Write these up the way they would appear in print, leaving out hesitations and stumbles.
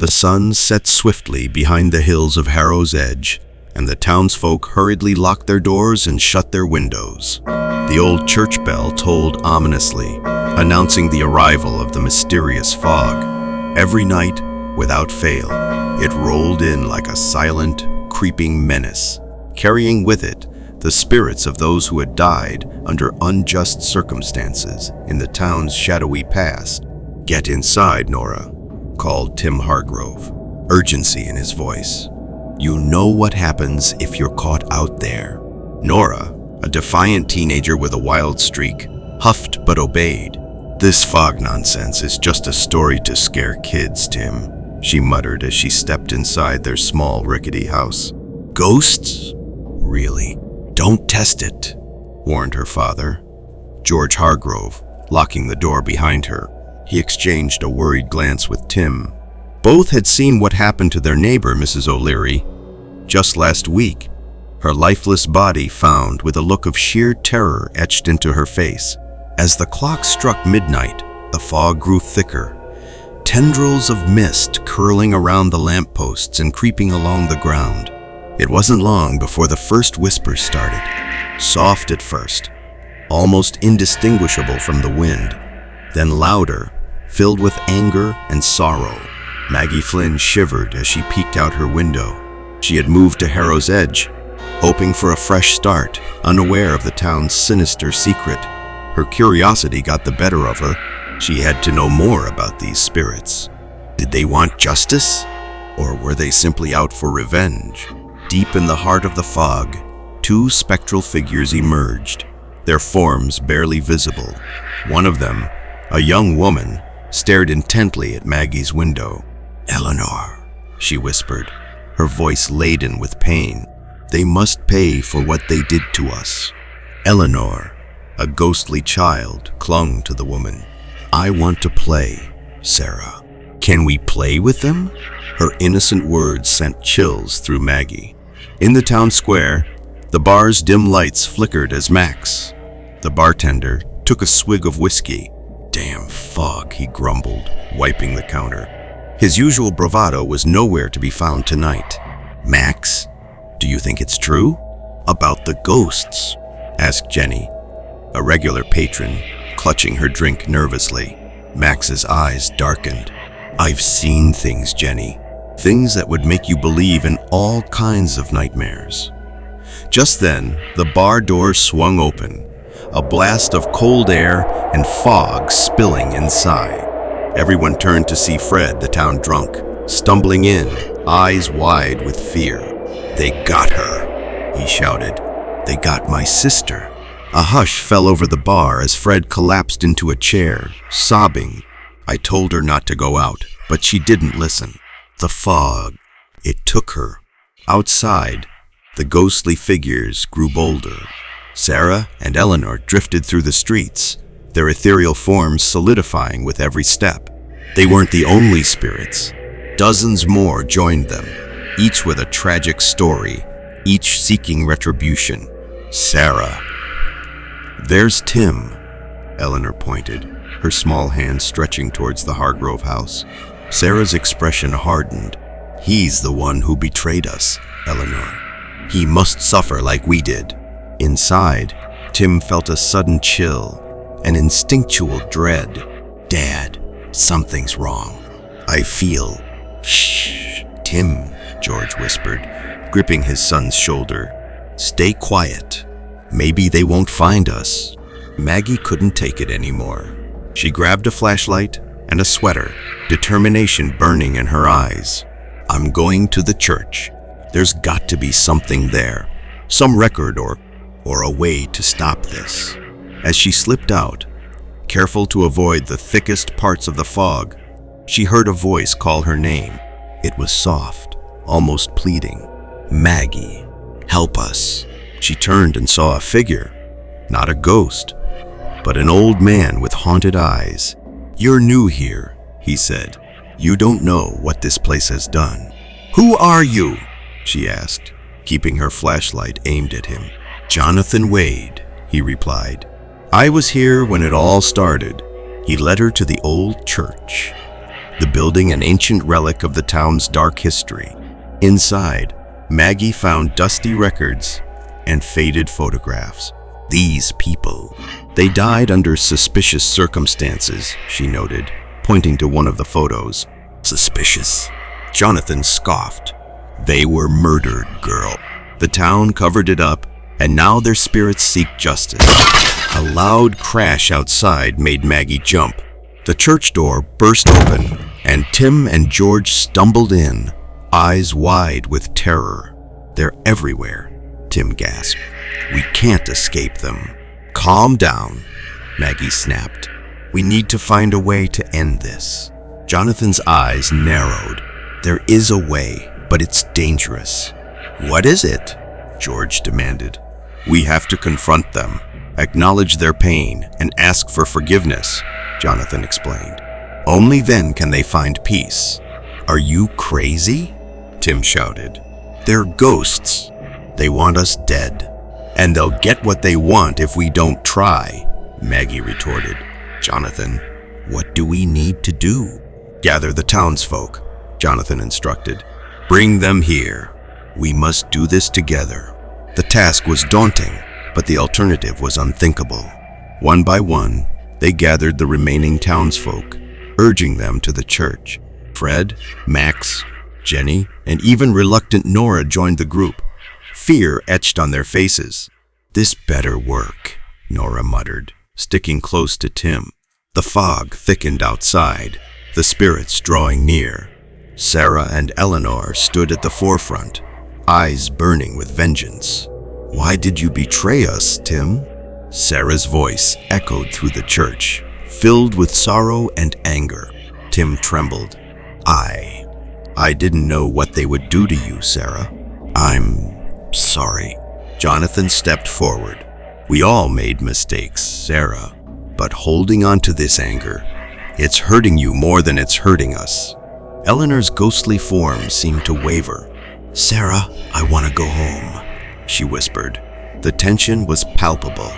The sun set swiftly behind the hills of Harrow's Edge, and the townsfolk hurriedly locked their doors and shut their windows. The old church bell tolled ominously, announcing the arrival of the mysterious fog. Every night, without fail, it rolled in like a silent, creeping menace, carrying with it the spirits of those who had died under unjust circumstances in the town's shadowy past. "Get inside, Nora," called Tim Hargrove, urgency in his voice. "You know what happens if you're caught out there." Nora, a defiant teenager with a wild streak, huffed but obeyed. "This fog nonsense is just a story to scare kids, Tim," she muttered as she stepped inside their small, rickety house. "Ghosts? Really? Don't test it," warned her father, George Hargrove, locking the door behind her. He exchanged a worried glance with Tim. Both had seen what happened to their neighbor, Mrs. O'Leary, just last week, her lifeless body found with a look of sheer terror etched into her face. As the clock struck midnight, the fog grew thicker, tendrils of mist curling around the lampposts and creeping along the ground. It wasn't long before the first whispers started, soft at first, almost indistinguishable from the wind, then louder, filled with anger and sorrow. Maggie Flynn shivered as she peeked out her window. She had moved to Harrow's Edge, hoping for a fresh start, unaware of the town's sinister secret. Her curiosity got the better of her. She had to know more about these spirits. Did they want justice? Or were they simply out for revenge? Deep in the heart of the fog, two spectral figures emerged, their forms barely visible. One of them, a young woman, stared intently at Maggie's window. "Eleanor," she whispered, her voice laden with pain. "They must pay for what they did to us." Eleanor, a ghostly child, clung to the woman. "I want to play, Sarah. Can we play with them?" Her innocent words sent chills through Maggie. In the town square, the bar's dim lights flickered as Max, the bartender, took a swig of whiskey. "Damn fog," he grumbled, wiping the counter. His usual bravado was nowhere to be found tonight. "Max, do you think it's true?" "About the ghosts?" asked Jenny, a regular patron, clutching her drink nervously. Max's eyes darkened. "I've seen things, Jenny. Things that would make you believe in all kinds of nightmares." Just then, the bar doors swung open, a blast of cold air and fog spilling inside. Everyone turned to see Fred, the town drunk, stumbling in, eyes wide with fear. "They got her," he shouted. "They got my sister." A hush fell over the bar as Fred collapsed into a chair, sobbing. "I told her not to go out, but she didn't listen. The fog, it took her." Outside, the ghostly figures grew bolder. Sarah and Eleanor drifted through the streets, their ethereal forms solidifying with every step. They weren't the only spirits. Dozens more joined them, each with a tragic story, each seeking retribution. "Sarah." "There's Tim," Eleanor pointed, her small hand stretching towards the Hargrove house. Sarah's expression hardened. "He's the one who betrayed us, Eleanor. He must suffer like we did." Inside, Tim felt a sudden chill, an instinctual dread. "Dad, something's wrong. I feel..." "Shh, Tim," George whispered, gripping his son's shoulder. "Stay quiet. Maybe they won't find us." Maggie couldn't take it anymore. She grabbed a flashlight and a sweater, determination burning in her eyes. "I'm going to the church. There's got to be something there, some record or a way to stop this." As she slipped out, careful to avoid the thickest parts of the fog, she heard a voice call her name. It was soft, almost pleading. "Maggie, help us." She turned and saw a figure, not a ghost, but an old man with haunted eyes. "You're new here," he said. "You don't know what this place has done." "Who are you?" she asked, keeping her flashlight aimed at him. "Jonathan Wade," he replied. "I was here when it all started." He led her to the old church. the building an ancient relic of the town's dark history. Inside, Maggie found dusty records and faded photographs. These people, they died under suspicious circumstances, she noted, pointing to one of the photos. Suspicious? Jonathan scoffed. They were murdered, girl. The town covered it up, and now their spirits seek justice. A loud crash outside made Maggie jump. The church door burst open, and Tim and George stumbled in, eyes wide with terror. They're everywhere, Tim gasped. We can't escape them. Calm down, Maggie snapped. We need to find a way to end this. Jonathan's eyes narrowed. There is a way, but it's dangerous. What is it? George demanded. We have to confront them, acknowledge their pain, and ask for forgiveness, Jonathan explained. Only then can they find peace. Are you crazy? Tim shouted. They're ghosts. They want us dead. And they'll get what they want if we don't try, Maggie retorted. Jonathan, what do we need to do? Gather the townsfolk, Jonathan instructed. Bring them here. We must do this together. The task was daunting, but the alternative was unthinkable. One by one, they gathered the remaining townsfolk, urging them to the church. Fred, Max, Jenny, and even reluctant Nora joined the group. Fear etched on their faces. This better work, Nora muttered, sticking close to Tim. The fog thickened outside, the spirits drawing near. Sarah and Eleanor stood at the forefront, eyes burning with vengeance. Why did you betray us, Tim? Sarah's voice echoed through the church, filled with sorrow and anger. Tim trembled. I didn't know what they would do to you, Sarah. I'm sorry. Jonathan stepped forward. We all made mistakes, Sarah, but holding on to this anger, it's hurting you more than it's hurting us. Eleanor's ghostly form seemed to waver. Sarah, I want to go home, she whispered. The tension was palpable.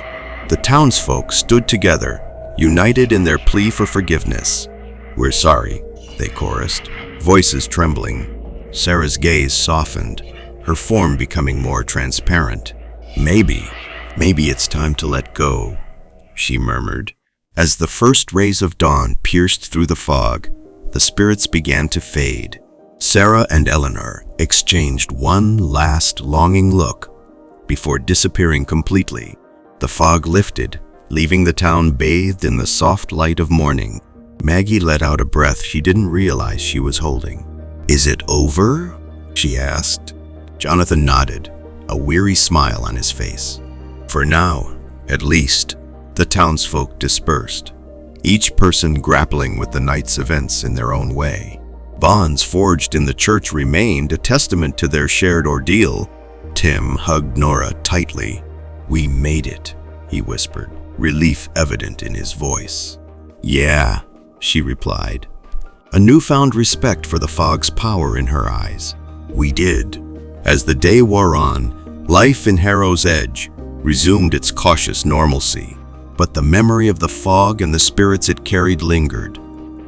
The townsfolk stood together, united in their plea for forgiveness. We're sorry, they chorused, voices trembling. Sarah's gaze softened, her form becoming more transparent. Maybe it's time to let go, she murmured. As the first rays of dawn pierced through the fog, the spirits began to fade. Sarah and Eleanor exchanged one last longing look before disappearing completely. The fog lifted, leaving the town bathed in the soft light of morning. Maggie let out a breath she didn't realize she was holding. Is it over? She asked. Jonathan nodded, a weary smile on his face. For now, at least, the townsfolk dispersed, each person grappling with the night's events in their own way. Bonds forged in the church remained, a testament to their shared ordeal. Tim hugged Nora tightly. We made it, he whispered, relief evident in his voice. Yeah, she replied, a newfound respect for the fog's power in her eyes. We did. As the day wore on, life in Harrow's Edge resumed its cautious normalcy, but the memory of the fog and the spirits it carried lingered,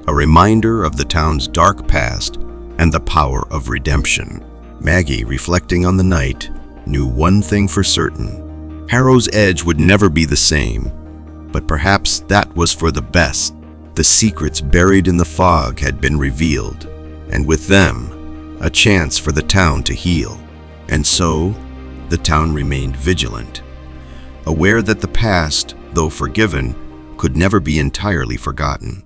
a reminder of the town's dark past and the power of redemption. Maggie, reflecting on the night, knew one thing for certain. Harrow's Edge would never be the same, but perhaps that was for the best. The secrets buried in the fog had been revealed, and with them, a chance for the town to heal. And so, the town remained vigilant, aware that the past, though forgiven, could never be entirely forgotten.